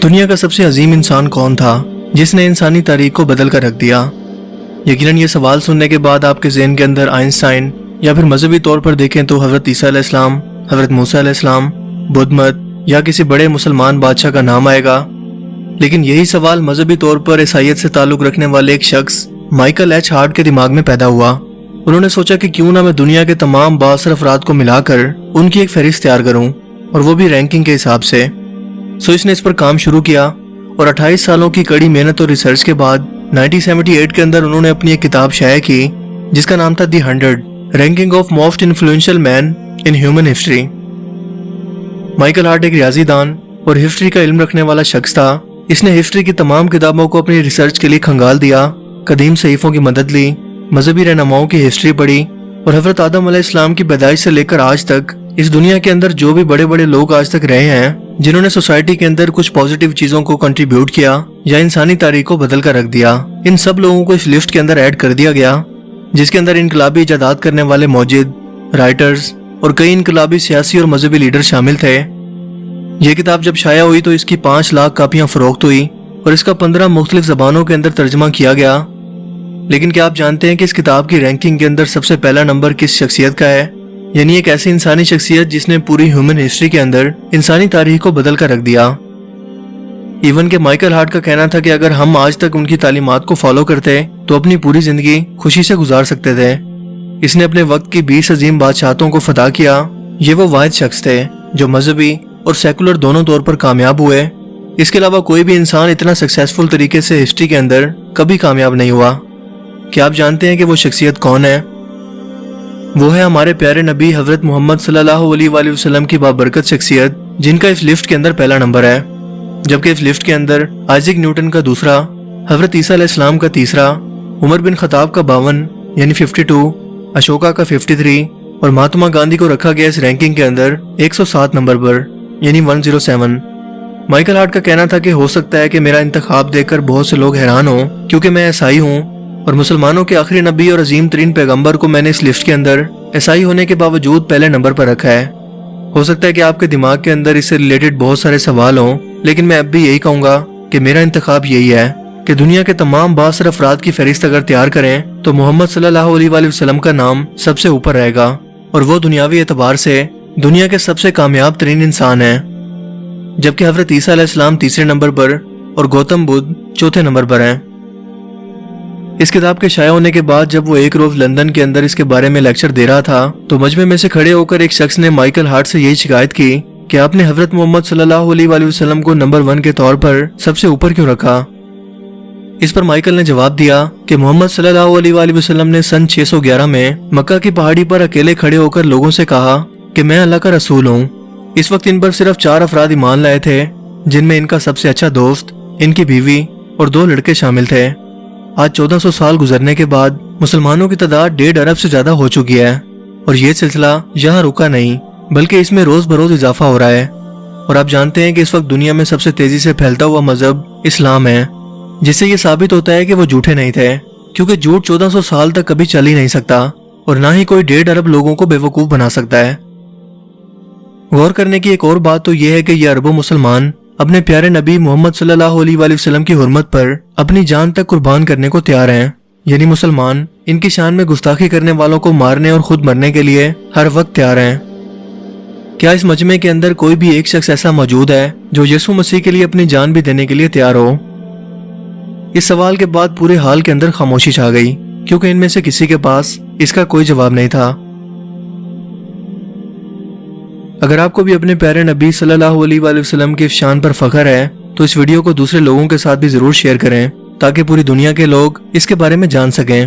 دنیا کا سب سے عظیم انسان کون تھا جس نے انسانی تاریخ کو بدل کر رکھ دیا؟ یقیناً یہ سوال سننے کے بعد آپ کے ذہن کے اندر آئنسٹائن یا پھر مذہبی طور پر دیکھیں تو حضرت عیسیٰ علیہ السلام، حضرت موسیٰ علیہ السلام، بدھ مت یا کسی بڑے مسلمان بادشاہ کا نام آئے گا۔ لیکن یہی سوال مذہبی طور پر عیسائیت سے تعلق رکھنے والے ایک شخص مائیکل ایچ ہارٹ کے دماغ میں پیدا ہوا۔ انہوں نے سوچا کہ کیوں نہ میں دنیا کے تمام بااثر افراد کو ملا کر ان کی ایک فہرست تیار کروں، اور وہ بھی رینکنگ کے حساب سے۔ اس نے اس پر کام شروع کیا اور 28 سالوں کی کڑی محنت اور ریسرچ کے بعد 1978 کے اندر انہوں نے اپنی ایک کتاب شائع کی جس کا نام تھا the 100 ranking of most influential men in human history. Michael Hart ایک ریاضی دان اور ہسٹری کا علم رکھنے والا شخص تھا۔ اس نے ہسٹری کی تمام کتابوں کو اپنی ریسرچ کے لیے کھنگال دیا، قدیم صحیفوں کی مدد لی، مذہبی رہنماؤں کی ہسٹری پڑھی، اور حضرت آدم علیہ السلام کی پیدائش سے لے کر آج تک اس دنیا کے اندر جو بھی بڑے بڑے لوگ آج تک رہے ہیں جنہوں نے سوسائٹی کے اندر کچھ پازیٹیو چیزوں کو کنٹریبیوٹ کیا یا انسانی تاریخ کو بدل کر رکھ دیا، ان سب لوگوں کو اس لسٹ کے اندر ایڈ کر دیا گیا، جس کے اندر انقلابی ایجادات کرنے والے موجد، رائٹرز اور کئی انقلابی سیاسی اور مذہبی لیڈر شامل تھے۔ یہ کتاب جب شائع ہوئی تو اس کی 5 لاکھ کاپیاں فروخت ہوئی اور اس کا 15 مختلف زبانوں کے اندر ترجمہ کیا گیا۔ لیکن کیا آپ جانتے ہیں کہ اس کتاب کی رینکنگ کے اندر سب سے پہلا نمبر کس شخصیت کا ہے؟ یعنی ایک ایسی انسانی شخصیت جس نے پوری ہیومن ہسٹری کے اندر انسانی تاریخ کو بدل کر رکھ دیا۔ ایون کہ مائیکل ہارٹ کا کہنا تھا کہ اگر ہم آج تک ان کی تعلیمات کو فالو کرتے تو اپنی پوری زندگی خوشی سے گزار سکتے تھے۔ اس نے اپنے وقت کی 20 عظیم بادشاہتوں کو فتح کیا۔ یہ وہ واحد شخص تھے جو مذہبی اور سیکولر دونوں طور پر کامیاب ہوئے۔ اس کے علاوہ کوئی بھی انسان اتنا سکسیسفل طریقے سے ہسٹری کے اندر کبھی کامیاب نہیں ہوا۔ کیا آپ جانتے ہیں کہ وہ شخصیت کون ہے؟ وہ ہے ہمارے پیارے نبی حضرت محمد صلی اللہ علیہ وآلہ وسلم کی بابرکت شخصیت، جن کا اس لسٹ کے اندر پہلا نمبر ہے، جبکہ اس لسٹ کے اندر آئزیک نیوٹن کا دوسرا، حضرت عیسیٰ علیہ السلام کا تیسرا، عمر بن خطاب کا 52 یعنی 52، اشوکا کا 53 اور مہاتما گاندھی کو رکھا گیا اس رینکنگ کے اندر 107 نمبر پر یعنی 107۔ مائیکل ہارٹ کا کہنا تھا کہ ہو سکتا ہے کہ میرا انتخاب دیکھ کر بہت سے لوگ حیران ہوں کیونکہ میں عیسائی ہوں اور مسلمانوں کے آخری نبی اور عظیم ترین پیغمبر کو میں نے اس لسٹ کے اندر عیسائی ہونے کے باوجود پہلے نمبر پر رکھا ہے۔ ہو سکتا ہے کہ آپ کے دماغ کے اندر اس سے ریلیٹڈ بہت سارے سوال ہوں، لیکن میں اب بھی یہی کہوں گا کہ میرا انتخاب یہی ہے کہ دنیا کے تمام بااثر افراد کی فہرست اگر تیار کریں تو محمد صلی اللہ علیہ وآلہ وسلم کا نام سب سے اوپر رہے گا، اور وہ دنیاوی اعتبار سے دنیا کے سب سے کامیاب ترین انسان ہیں، جبکہ حضرت عیسیٰ علیہ السلام تیسرے نمبر پر اور گوتم بدھ چوتھے نمبر پر ہیں۔ اس کتاب کے شائع ہونے کے بعد جب وہ ایک روز لندن کے اندر اس کے بارے میں لیکچر دے رہا تھا تو مجمع میں سے کھڑے ہو کر ایک شخص نے مائیکل ہارٹ سے یہی شکایت کی کہ آپ نے حضرت محمد صلی اللہ علیہ وآلہ وسلم کو نمبر 1 کے طور پر سب سے اوپر کیوں رکھا؟ اس پر مائیکل نے جواب دیا کہ محمد صلی اللہ علیہ وآلہ وسلم نے سن 611 میں مکہ کی پہاڑی پر اکیلے کھڑے ہو کر لوگوں سے کہا کہ میں اللہ کا رسول ہوں۔ اس وقت ان پر صرف 4 افراد ایمان لائے تھے، جن میں ان کا سب سے اچھا دوست، ان کی بیوی اور 2 لڑکے شامل تھے۔ آج 1400 سال گزرنے کے بعد مسلمانوں کی تعداد 1.5 ارب سے زیادہ ہو چکی ہے، اور یہ سلسلہ یہاں رکا نہیں بلکہ اس میں روز بروز اضافہ ہو رہا ہے۔ اور آپ جانتے ہیں کہ اس وقت دنیا میں سب سے تیزی سے پھیلتا ہوا مذہب اسلام ہے، جس سے یہ ثابت ہوتا ہے کہ وہ جھوٹے نہیں تھے، کیونکہ جھوٹ 1400 سال تک کبھی چل ہی نہیں سکتا اور نہ ہی کوئی 1.5 ارب لوگوں کو بے وقوف بنا سکتا ہے۔ غور کرنے کی ایک اور بات تو یہ ہے کہ یہ اربوں مسلمان اپنے پیارے نبی محمد صلی اللہ علیہ وآلہ وسلم کی حرمت پر اپنی جان تک قربان کرنے کو تیار ہیں، یعنی مسلمان ان کی شان میں گستاخی کرنے والوں کو مارنے اور خود مرنے کے لیے ہر وقت تیار ہیں۔ کیا اس مجمع کے اندر کوئی بھی ایک شخص ایسا موجود ہے جو یسوع مسیح کے لیے اپنی جان بھی دینے کے لیے تیار ہو؟ اس سوال کے بعد پورے حال کے اندر خاموشی چھا گئی، کیونکہ ان میں سے کسی کے پاس اس کا کوئی جواب نہیں تھا۔ اگر آپ کو بھی اپنے پیارے نبی صلی اللہ علیہ وآلہ وسلم کی شان پر فخر ہے تو اس ویڈیو کو دوسرے لوگوں کے ساتھ بھی ضرور شیئر کریں تاکہ پوری دنیا کے لوگ اس کے بارے میں جان سکیں۔